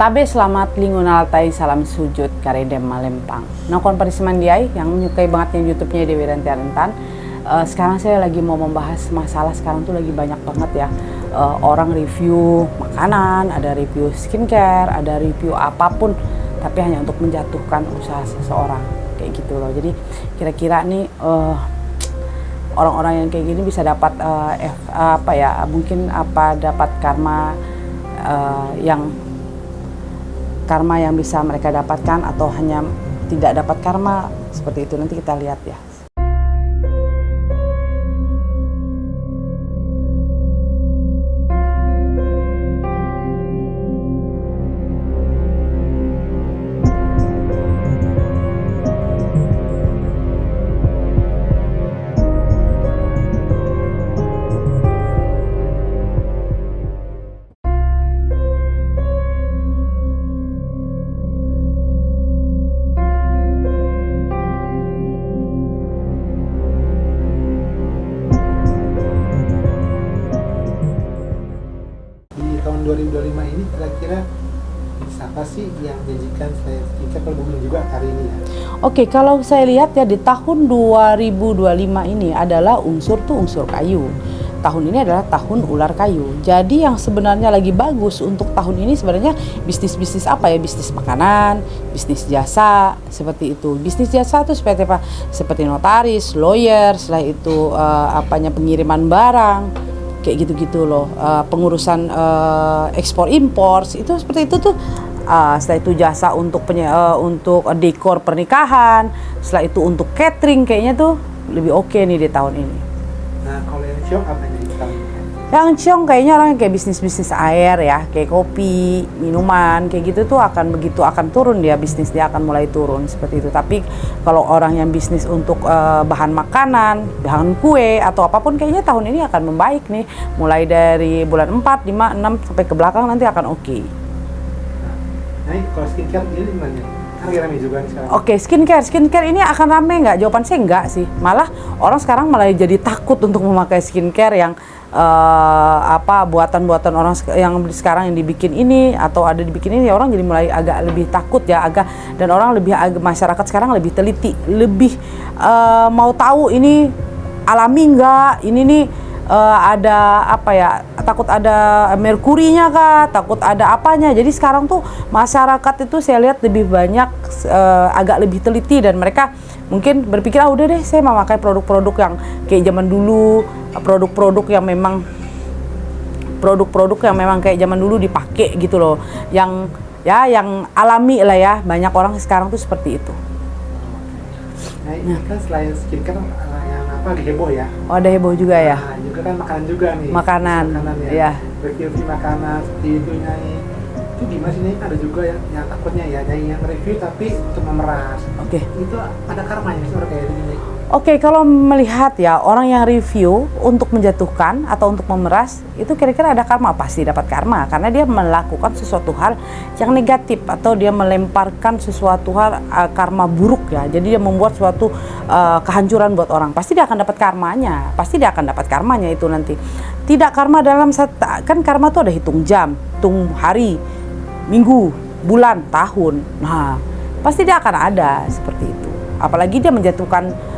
Tabe selamat lingunal tai salam sujud karedem malempang. Nakon parisimandiai yang menyukai banget yang YouTube-nya Dewi Ranti Arentan. Sekarang saya lagi mau membahas masalah sekarang tuh lagi banyak banget ya. Orang review makanan, ada review skincare, ada review apapun, tapi hanya untuk menjatuhkan usaha seseorang kayak gitu loh. Jadi kira-kira nih orang-orang yang kayak gini bisa dapat dapat karma yang bisa mereka dapatkan atau hanya tidak dapat karma, seperti itu nanti kita lihat ya. Tahun 2025 ini kira-kira siapa sih yang menjanjikan selain skincare kalau booming juga hari ini ya? Oke, kalau saya lihat ya di tahun 2025 ini adalah unsur kayu. Tahun ini adalah tahun ular kayu. Jadi yang sebenarnya lagi bagus untuk tahun ini sebenarnya bisnis-bisnis apa ya? Bisnis makanan, bisnis jasa, seperti itu. Bisnis jasa itu seperti apa? Seperti notaris, lawyer, setelah itu pengiriman barang, kayak gitu-gitu loh. Pengurusan ekspor impor itu seperti itu tuh. Setelah itu jasa untuk dekor pernikahan, setelah itu untuk catering, kayaknya tuh lebih oke nih di tahun ini. Nah, kalau yang ciong apa nih tahun ini? Yang ciong kayaknya orang kayak bisnis air ya, kayak kopi, minuman, kayak gitu tuh akan turun dia, bisnis dia akan mulai turun seperti itu. Tapi kalau orang yang bisnis untuk bahan makanan, bahan kue atau apapun, kayaknya tahun ini akan membaik nih. Mulai dari bulan 4, 5, 6 sampai ke belakang nanti akan oke. Nah, kalau skincare ini gimana? Kan rame juga nih sekarang. Oke, skincare ini akan rame nggak? Jawaban saya enggak sih. Malah orang sekarang malah jadi takut untuk memakai skincare yang buatan-buatan orang yang sekarang yang dibikin ini atau ada dibikin ini, orang jadi mulai agak lebih takut ya, dan orang masyarakat sekarang lebih teliti, lebih mau tahu ini alami enggak, ini nih takut ada merkurinya kah, takut ada apanya. Jadi sekarang tuh masyarakat itu saya lihat lebih banyak agak lebih teliti, dan mereka mungkin berpikir udah deh saya mau pakai produk-produk yang kayak zaman dulu, produk-produk yang memang kayak zaman dulu dipakai gitu loh, yang alami lah ya. Banyak orang sekarang tuh seperti itu. Nah, ini kan selain skincare yang lagi heboh ya? Oh, ada heboh juga ya? Nah, juga kan makanan juga nih. Makanan ya. Review makanan seperti itu Nyai. Itu gimana sih Nyai? Ada juga yang takutnya ya Nyai yang review tapi untuk memeras. Oke. Itu ada karmanya sih orang kayak gini. Oke, kalau melihat ya orang yang review untuk menjatuhkan atau untuk memeras, itu kira-kira ada karma? Pasti dapat karma, karena dia melakukan sesuatu hal yang negatif atau dia melemparkan sesuatu hal karma buruk ya. Jadi dia membuat suatu kehancuran buat orang. Pasti dia akan dapat karmanya. Itu nanti. Tidak karma kan karma tuh ada hitung jam, hitung hari, minggu, bulan, tahun. Nah, pasti dia akan ada seperti itu. Apalagi dia menjatuhkan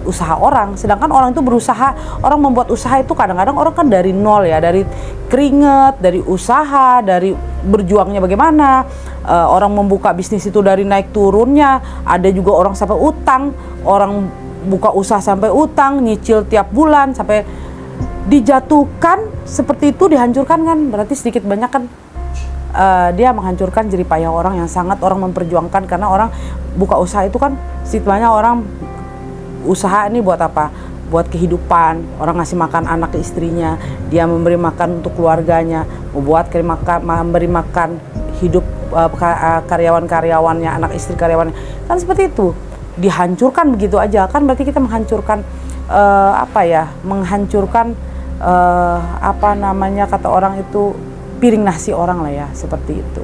usaha orang, sedangkan orang itu berusaha, orang membuat usaha itu kadang-kadang orang kan dari nol ya, dari keringat, dari usaha, dari berjuangnya bagaimana. Orang membuka bisnis itu dari naik turunnya, ada juga orang sampai utang, orang buka usaha sampai utang, nyicil tiap bulan sampai dijatuhkan seperti itu, dihancurkan kan, berarti sedikit banyak kan dia menghancurkan jeripayah orang yang sangat orang memperjuangkan. Karena orang buka usaha itu kan istilahnya orang usaha ini buat apa? Buat kehidupan. Orang ngasih makan anak ke istrinya, dia memberi makan untuk keluarganya, memberi makan hidup karyawan-karyawannya, anak istri karyawannya. Kan seperti itu. Dihancurkan begitu aja kan, berarti kita menghancurkan kata orang itu piring nasi orang lah ya, seperti itu.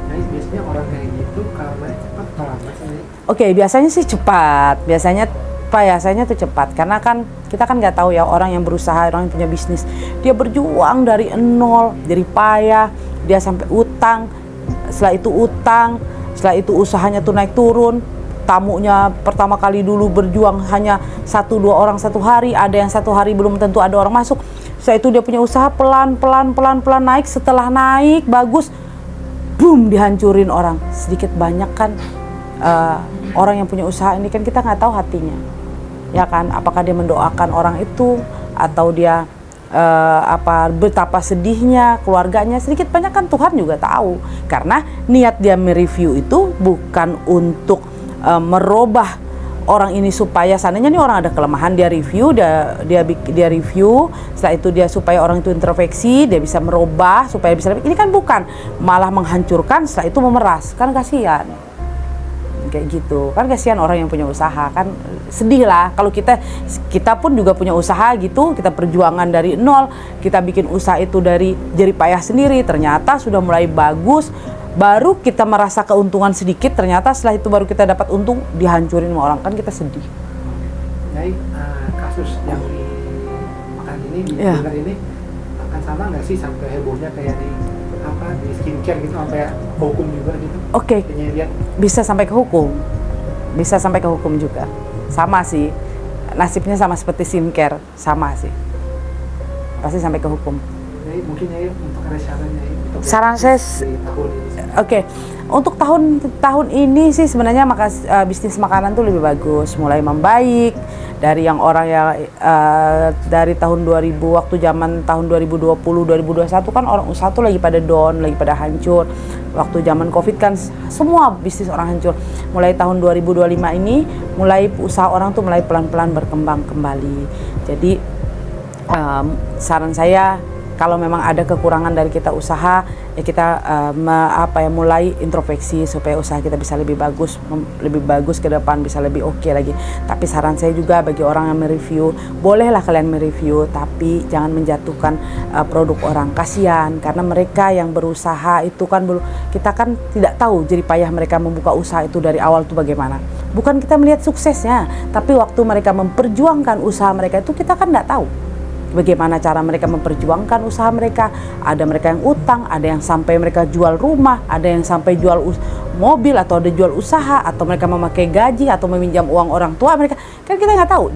Nah, biasanya orang kayak gitu karmanya cepat atau lambat sih? Oke, biasanya sih cepat. Biasanya tuh cepat, karena kan kita kan nggak tahu ya, orang yang berusaha, orang yang punya bisnis, dia berjuang dari nol, dari payah, dia sampai utang, setelah itu usahanya tuh naik turun. Tamunya pertama kali dulu berjuang hanya 1-2 orang satu hari, ada yang satu hari belum tentu ada orang masuk. Setelah itu dia punya usaha pelan naik, setelah naik bagus, boom, dihancurin orang. Sedikit banyak kan orang yang punya usaha ini kan kita nggak tahu hatinya, ya kan? Apakah dia mendoakan orang itu atau dia betapa sedihnya keluarganya. Sedikit banyak kan Tuhan juga tahu, karena niat dia mereview itu bukan untuk merubah orang ini supaya seandainya nih orang ada kelemahan, dia review, dia review, setelah itu dia supaya orang itu introspeksi, dia bisa merubah supaya bisa lebih. Ini kan bukan, malah menghancurkan, setelah itu memeras, kan kasihan. Kayak gitu kan, kasihan orang yang punya usaha kan, sedih lah. Kalau kita pun juga punya usaha gitu, kita perjuangan dari nol, kita bikin usaha itu dari jerih payah sendiri, ternyata sudah mulai bagus, baru kita merasa keuntungan sedikit, ternyata setelah itu baru kita dapat untung, dihancurin sama orang, kan kita sedih. Jadi kasus yang di makan ini, di burger ini akan sama nggak sih sampai hebohnya kayak di skincare gitu, sampai hukum juga gitu? Oke. Bisa sampai ke hukum, juga, sama sih nasibnya, sama seperti skincare, sama sih, pasti sampai ke hukum. Jadi mungkin ya untuk ada sarannya ya, saran saya untuk tahun ini sih sebenarnya bisnis makanan tuh lebih bagus, mulai membaik dari yang orang yang dari tahun 2000, waktu zaman tahun 2020 2021 kan orang usaha tuh lagi pada down, lagi pada hancur. Waktu zaman Covid kan semua bisnis orang hancur. Mulai tahun 2025 ini mulai usaha orang tuh mulai pelan-pelan berkembang kembali. Jadi saran saya, kalau memang ada kekurangan dari kita usaha, ya kita mulai introspeksi supaya usaha kita bisa lebih bagus ke depan, bisa lebih oke lagi. Tapi saran saya juga bagi orang yang mereview, bolehlah kalian mereview, tapi jangan menjatuhkan produk orang. Kasihan, karena mereka yang berusaha itu kan kita kan tidak tahu jerih payah mereka membuka usaha itu dari awal itu bagaimana. Bukan kita melihat suksesnya, tapi waktu mereka memperjuangkan usaha mereka itu kita kan tidak tahu bagaimana cara mereka memperjuangkan usaha mereka. Ada mereka yang utang, ada yang sampai mereka jual rumah, ada yang sampai jual mobil, atau ada jual usaha, atau mereka memakai gaji atau meminjam uang orang tua mereka. Kan kita nggak tahu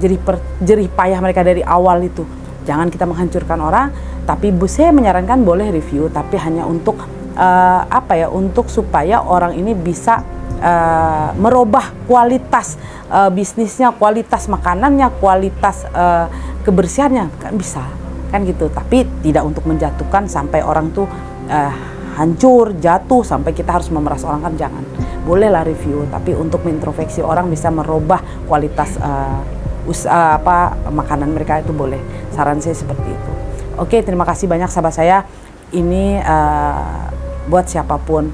jerih payah mereka dari awal itu. Jangan kita menghancurkan orang, tapi saya menyarankan boleh review, tapi hanya untuk untuk supaya orang ini bisa merubah kualitas bisnisnya, kualitas makanannya, kualitas kebersihannya, kan bisa kan gitu. Tapi tidak untuk menjatuhkan sampai orang tuh hancur, jatuh, sampai kita harus memeras orang, kan jangan. Bolehlah review, tapi untuk mengintrospeksi orang, bisa merubah kualitas makanan mereka, itu boleh. Saran saya seperti itu. Oke, terima kasih banyak sahabat saya. Ini buat siapapun,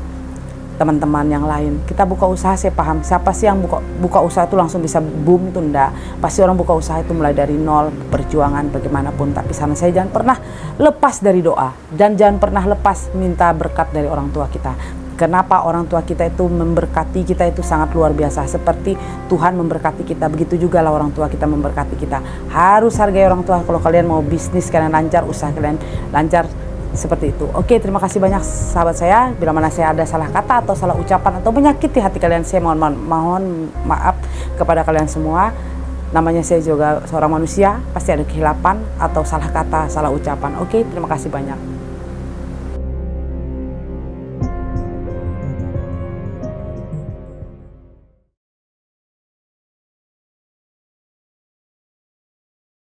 teman-teman yang lain, kita buka usaha, saya paham siapa sih yang buka usaha itu langsung bisa boom, itu enggak. Pasti orang buka usaha itu mulai dari nol, perjuangan bagaimanapun. Tapi saran saya, jangan pernah lepas dari doa, dan jangan pernah lepas minta berkat dari orang tua kita. Kenapa? Orang tua kita itu memberkati kita itu sangat luar biasa. Seperti Tuhan memberkati kita, begitu juga lah orang tua kita memberkati kita. Harus hargai orang tua kalau kalian mau bisnis kalian lancar, usaha kalian lancar, seperti itu. Oke, terima kasih banyak sahabat saya. Bila mana saya ada salah kata atau salah ucapan atau menyakiti hati kalian, saya mohon maaf kepada kalian semua. Namanya saya juga seorang manusia, pasti ada kehilapan atau salah kata, salah ucapan. Oke, terima kasih banyak.